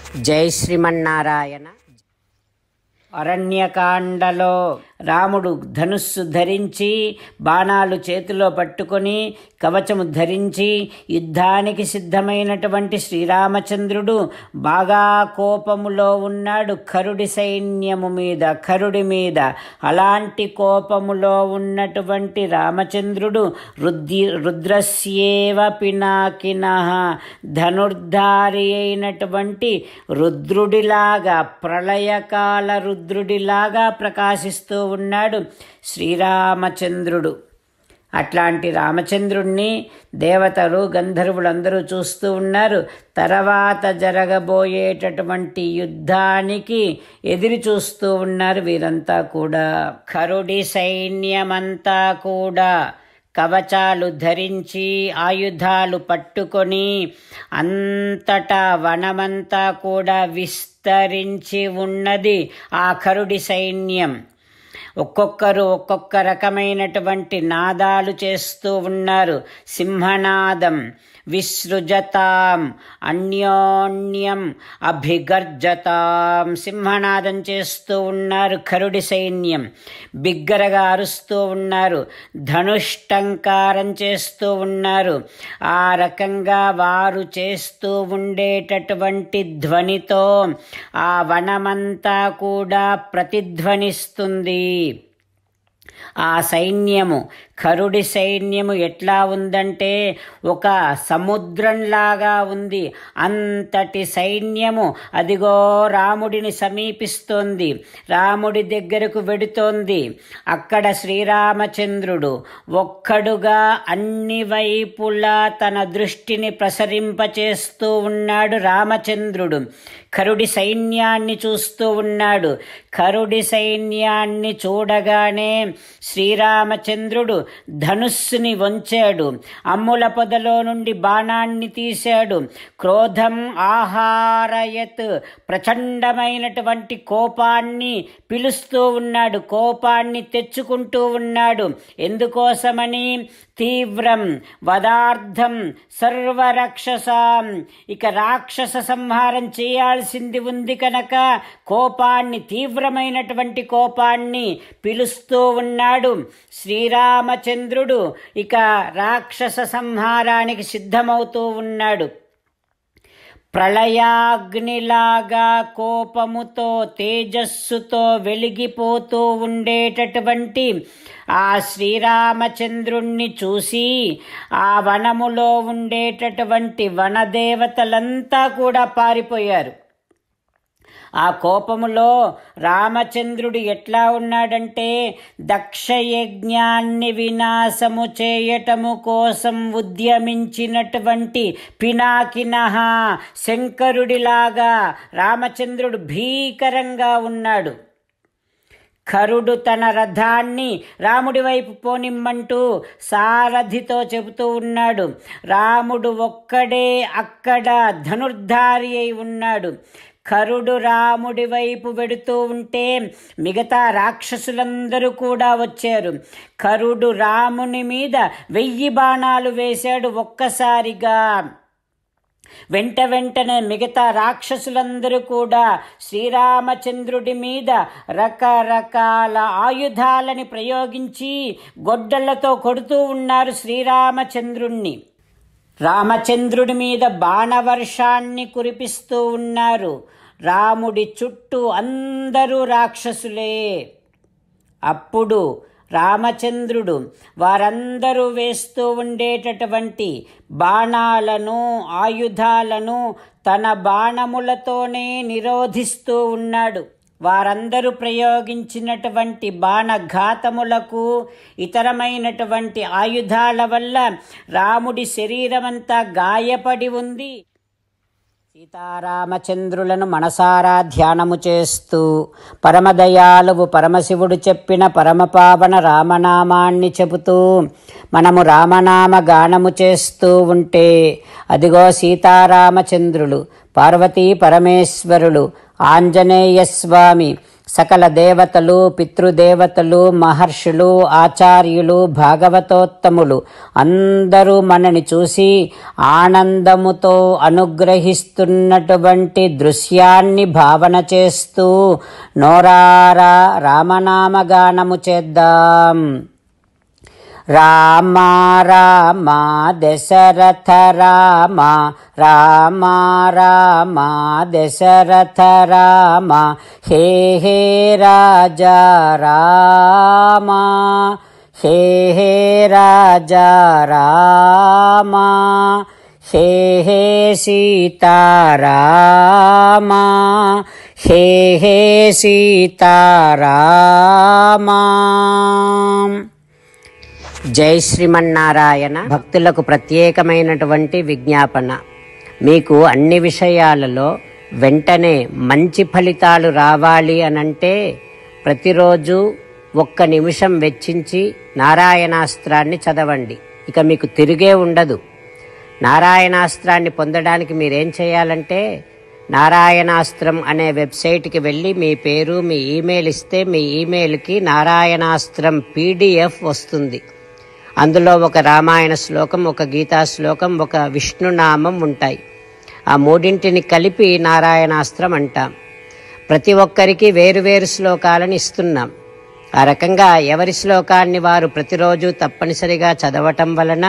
జై శ్రీమన్నారాయణ. అరణ్యకాండలో రాముడు ధనుస్సు ధరించి బాణాలు చేతిలో పట్టుకొని కవచము ధరించి యుద్ధానికి సిద్ధమైనటువంటి శ్రీరామచంద్రుడు బాగా కోపములో ఉన్నాడు కరుడి సైన్యము మీద, కరుడి మీద. అలాంటి కోపములో ఉన్నటువంటి రామచంద్రుడు రుద్రస్యేవ పినాకినః, ధనుర్ధారి అయినటువంటి రుద్రుడిలాగా, ప్రళయకాల రుద్రుడిలాగా ప్రకాశిస్తూ ఉన్నాడు శ్రీరామచంద్రుడు. అట్లాంటి రామచంద్రుణ్ణి దేవతలు గంధర్వులందరూ చూస్తూ ఉన్నారు. తర్వాత జరగబోయేటటువంటి యుద్ధానికి ఎదురు చూస్తూ ఉన్నారు వీరంతా కూడా. కరుడి సైన్యమంతా కూడా కవచాలు ధరించి ఆయుధాలు పట్టుకొని అంతటా వనమంతా కూడా విస్తరించి ఉన్నది ఆ కరుడి సైన్యం. ఒక్కొక్కరు ఒక్కొక్క రకమైనటువంటి నాదాలు చేస్తూ ఉన్నారు. సింహనాదం, విసృజతాం, అన్యోన్యం అభిగర్జతాం, సింహనాదం చేస్తూ ఉన్నారు కరుడి సైన్యం. బిగ్గరగా అరుస్తూ ఉన్నారు, ధనుష్టంకారం చేస్తూ ఉన్నారు. ఆ రకంగా వారు చేస్తూ ఉండేటటువంటి ధ్వనితో ఆ వనమంతా కూడా ప్రతిధ్వనిస్తుంది. ఆ సైన్యము, కరుడి సైన్యము ఎట్లా ఉందంటే ఒక సముద్రంలాగా ఉంది. అంతటి సైన్యము అదిగో రాముడిని సమీపిస్తోంది, రాముడి దగ్గరకు వెడుతోంది. అక్కడ శ్రీరామచంద్రుడు ఒక్కడుగా అన్ని వైపులా తన దృష్టిని ప్రసరింపచేస్తూ ఉన్నాడు. రామచంద్రుడు కరుడి సైన్యాన్ని చూస్తూ ఉన్నాడు. కరుడి సైన్యాన్ని చూడగానే శ్రీరామచంద్రుడు ధనుస్సుని వంచాడు, అమ్ముల పొదలో నుండి బాణాన్ని తీశాడు. క్రోధం ఆహారయత్, ప్రచండమైనటువంటి కోపాన్ని పిలుస్తూ ఉన్నాడు, కోపాన్ని తెచ్చుకుంటూ ఉన్నాడు. ఎందుకోసమని? తీవ్రం వదార్థం సర్వరాక్షసాం, ఇక రాక్షస సంహారం చేయాల్సింది ఉంది కనుక కోపాన్ని, తీవ్రమైనటువంటి కోపాన్ని పిలుస్తూ ఉన్నాడు శ్రీరామచంద్రుడు. ఇక రాక్షస సంహారానికి సిద్ధమవుతూ ఉన్నాడు. ప్రళయాగ్నిలాగా కోపముతో, తేజస్సుతో వెలిగిపోతూ ఉండేటటువంటి ఆ శ్రీరామచంద్రుణ్ణి చూసి ఆ వనములో ఉండేటటువంటి వనదేవతలంతా కూడా పారిపోయారు. ఆ కోపములో రామచంద్రుడు ఎట్లా ఉన్నాడంటే, దక్షయజ్ఞాన్ని వినాశము చేయటము కోసం ఉద్యమించినటువంటి పినాకినః, శంకరుడిలాగా రామచంద్రుడు భీకరంగా ఉన్నాడు. కరుడు తన రథాన్ని రాముడి వైపు పోనిమ్మంటూ సారథితో చెబుతూ ఉన్నాడు. రాముడు ఒక్కడే అక్కడ ధనుర్ధారి అయి ఉన్నాడు. కరుడు రాముడి వైపు వెడుతూ ఉంటే మిగతా రాక్షసులందరూ కూడా వచ్చారు. కరుడు రాముని మీద 1000 బాణాలు వేశాడు ఒక్కసారిగా. వెంటనే మిగతా రాక్షసులందరూ కూడా శ్రీరామచంద్రుడి మీద రకరకాల ఆయుధాలని ప్రయోగించి గొడ్డళ్లతో కొడుతూ ఉన్నారు శ్రీరామచంద్రుణ్ణి. రామచంద్రుడి మీద బాణవర్షాన్ని కురిపిస్తూ ఉన్నారు. రాముడి చుట్టూ అందరూ రాక్షసులే. అప్పుడు రామచంద్రుడు వారందరూ వేస్తూ ఉండేటటువంటి బాణాలను, ఆయుధాలను తన బాణములతోనే నిరోధిస్తూ ఉన్నాడు. వారందరూ ప్రయోగించినటువంటి బాణఘాతములకు, ఇతరమైనటువంటి ఆయుధాల వల్ల రాముడి శరీరమంతా గాయపడి ఉంది. సీతారామచంద్రులను మనసారా ధ్యానము చేస్తూ పరమదయాలువు పరమశివుడు చెప్పిన పరమపావన రామనామాన్ని చెబుతూ మనము రామనామ గానము చేస్తూ ఉంటే అదిగో సీతారామచంద్రులు, పార్వతీ పరమేశ్వరులు, ఆంజనేయ స్వామి, సకల దేవతలు, పితృదేవతలు, మహర్షులు, ఆచార్యులు, భాగవతోత్తములు అందరూ మనని చూసి ఆనందముతో అనుగ్రహిస్తున్నటువంటి దృశ్యాన్ని భావన చేస్తూ నోరారా రామనామగానము చేద్దాం. రామ రామ దశరథ రామ, రామ రామ దశరథ రామ, హే హే రాజా రామ, హే హే రాజా రామ, హే హే సీతారామ, హే హే సీతారామ. జై శ్రీమన్నారాయణ. భక్తులకు ప్రత్యేకమైనటువంటి విజ్ఞాపన. మీకు అన్ని విషయాలలో వెంటనే మంచి ఫలితాలు రావాలి అనంటే ప్రతిరోజు 1 నిమిషం వెచ్చించి నారాయణాస్త్రాన్ని చదవండి. ఇక మీకు తిరిగే ఉండదు. నారాయణాస్త్రాన్ని పొందడానికి మీరేం చేయాలంటే నారాయణాస్త్రం అనే వెబ్సైట్కి వెళ్ళి మీ పేరు, మీ ఈమెయిల్ ఇస్తే మీ ఈమెయిల్కి నారాయణాస్త్రం PDF వస్తుంది. అందులో ఒక రామాయణ శ్లోకం, ఒక గీతా శ్లోకం, ఒక విష్ణునామం ఉంటాయి. ఆ మూడింటిని కలిపి నారాయణాస్త్రం అంటాం. ప్రతి ఒక్కరికి వేరువేరు శ్లోకాలను ఇస్తున్నాం. ఆ రకంగా ఎవరి శ్లోకాన్ని వారు ప్రతిరోజు తప్పనిసరిగా చదవటం వలన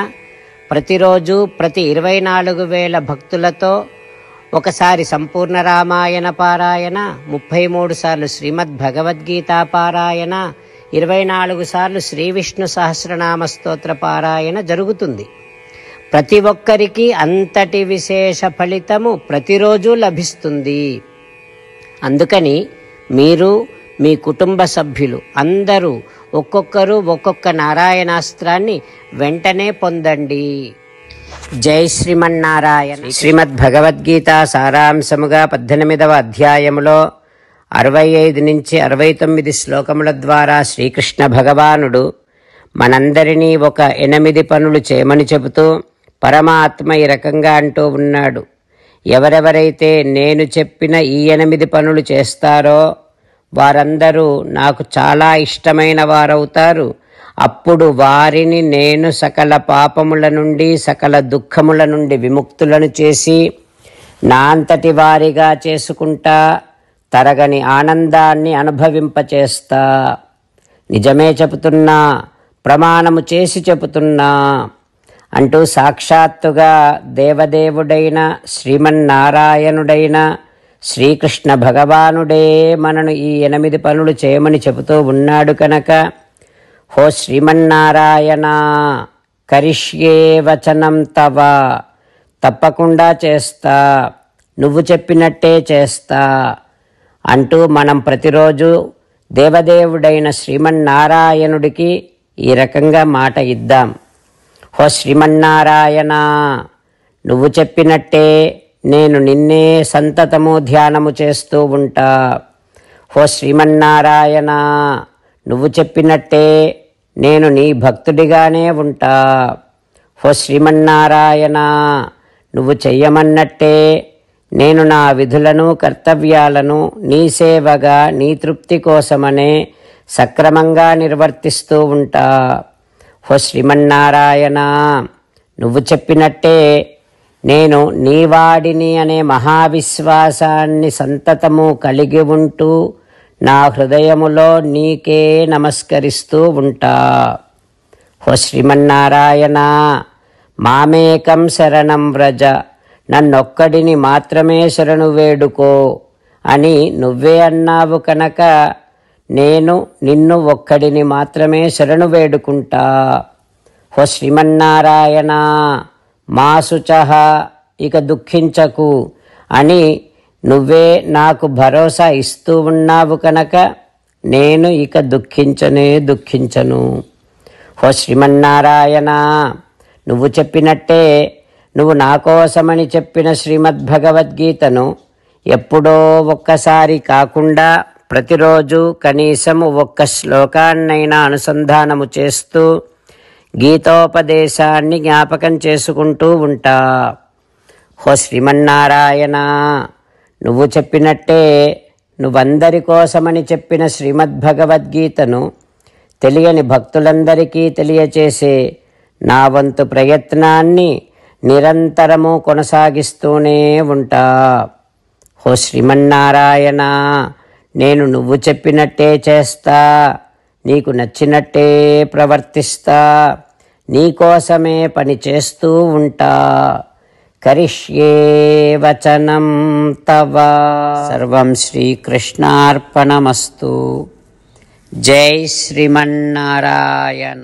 ప్రతిరోజు ప్రతి 24,000 భక్తులతో ఒకసారి సంపూర్ణ రామాయణ పారాయణ, 33 సార్లు శ్రీమద్ భగవద్గీత పారాయణ, 24 సార్లు శ్రీ విష్ణు సహస్రనామ స్తోత్ర పారాయణ జరుగుతుంది. ప్రతి ఒక్కరికి అంతటి విశేష ఫలితము ప్రతిరోజు లభిస్తుంది. అందుకని మీరు, మీ కుటుంబ సభ్యులు అందరూ ఒక్కొక్కరు ఒక్కొక్క నారాయణాస్త్రాన్ని వెంటనే పొందండి. జై శ్రీమన్నారాయణ. శ్రీమద్ భగవద్గీత సారాంశముగా 18వ అధ్యాయములో 65 నుంచి 69 శ్లోకముల ద్వారా శ్రీకృష్ణ భగవానుడు మనందరినీ ఒక 8 పనులు చేయమని చెబుతూ పరమాత్మ ఈ రకంగా అంటూ ఉన్నాడు. ఎవరెవరైతే నేను చెప్పిన ఈ 8 పనులు చేస్తారో వారందరూ నాకు చాలా ఇష్టమైన వారవుతారు. అప్పుడు వారిని నేను సకల పాపముల నుండి, సకల దుఃఖముల నుండి విముక్తులను చేసి నా అంతటి వారిగా చేసుకుంటా, తరగని ఆనందాన్ని అనుభవింపచేస్తా. నిజమే చెబుతున్నా, ప్రమాణము చేసి చెబుతున్నా అంటూ సాక్షాత్తుగా దేవదేవుడైన శ్రీమన్నారాయణుడైన శ్రీకృష్ణ భగవానుడే మనను ఈ 8 పనులు చేయమని చెబుతూ ఉన్నాడు కనుక, హో శ్రీమన్నారాయణ, కరిష్యే వచనం తవ, తప్పకుండా చేస్తా, నువ్వు చెప్పినట్టే చేస్తా అంటూ మనం ప్రతిరోజు దేవదేవుడైన శ్రీమన్నారాయణుడికి ఈ రకంగా మాట ఇద్దాం. హో శ్రీమన్నారాయణ, నువ్వు చెప్పినట్టే నేను నిన్నే సంతతము ధ్యానము చేస్తూ ఉంటా. హో శ్రీమన్నారాయణ, నువ్వు చెప్పినట్టే నేను నీ భక్తుడిగానే ఉంటా. హో శ్రీమన్నారాయణ, నువ్వు చెయ్యమన్నట్టే నేను నా విధులను, కర్తవ్యాలను నీ సేవగా, నీ తృప్తి కోసమనే సక్రమంగా నిర్వర్తిస్తూ ఉంటా. హో శ్రీమన్నారాయణ, నువ్వు చెప్పినట్టే నేను నీవాడిని అనే మహావిశ్వాసాన్ని సంతతము కలిగి ఉంటూ నా హృదయములో నీకే నమస్కరిస్తూ ఉంటా. హో శ్రీమన్నారాయణ, మామేకం శరణం వ్రజ, నన్నొక్కడిని మాత్రమే శరణు వేడుకో అని నువ్వే అన్నావు కనుక నేను నిన్ను ఒక్కడిని మాత్రమే శరణు వేడుకుంటా. హో శ్రీమన్నారాయణ, మా శుచః, ఇక దుఃఖించకు అని నువ్వే నాకు భరోసా ఇస్తూ ఉన్నావు కనుక నేను ఇక దుఃఖించను. హో శ్రీమన్నారాయణ, నువ్వు చెప్పినట్టే నువ్వు నా కోసమని చెప్పిన శ్రీమద్భగవద్గీతను ఎప్పుడో ఒక్కసారి కాకుండా ప్రతిరోజు కనీసము 1 శ్లోకాన్నైనా అనుసంధానము చేస్తూ గీతోపదేశాన్ని జ్ఞాపకం చేసుకుంటూ ఉంటా. హో శ్రీమన్నారాయణ, నువ్వు చెప్పినట్టే నువ్వందరి కోసమని చెప్పిన శ్రీమద్భగవద్గీతను తెలియని భక్తులందరికీ తెలియచేసే నా వంతు ప్రయత్నాన్ని నిరంతరము కొనసాగిస్తూనే ఉంటా. ఓ శ్రీమన్నారాయణ, నేను నువ్వు చెప్పినట్టే చేస్తా, నీకు నచ్చినట్టే ప్రవర్తిస్తా, నీకోసమే పని చేస్తూ ఉంటా. కరిష్యే వచనం తవ. సర్వం శ్రీకృష్ణార్పణమస్తు. జై శ్రీమన్నారాయణ.